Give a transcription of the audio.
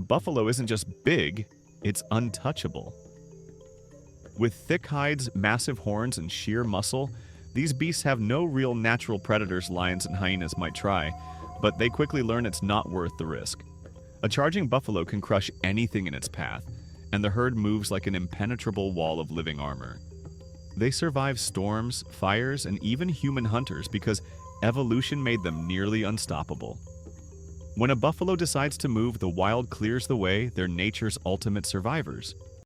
buffalo isn't just big, it's untouchable. With thick hides, massive horns, and sheer muscle, these beasts have no real natural predators lions and hyenas might try, but they quickly learn it's not worth the risk. A charging buffalo can crush anything in its path, and the herd moves like an impenetrable wall of living armor. They survive storms, fires, and even human hunters because evolution made them nearly unstoppable. When a buffalo decides to move, the wild clears the way, they're nature's ultimate survivors.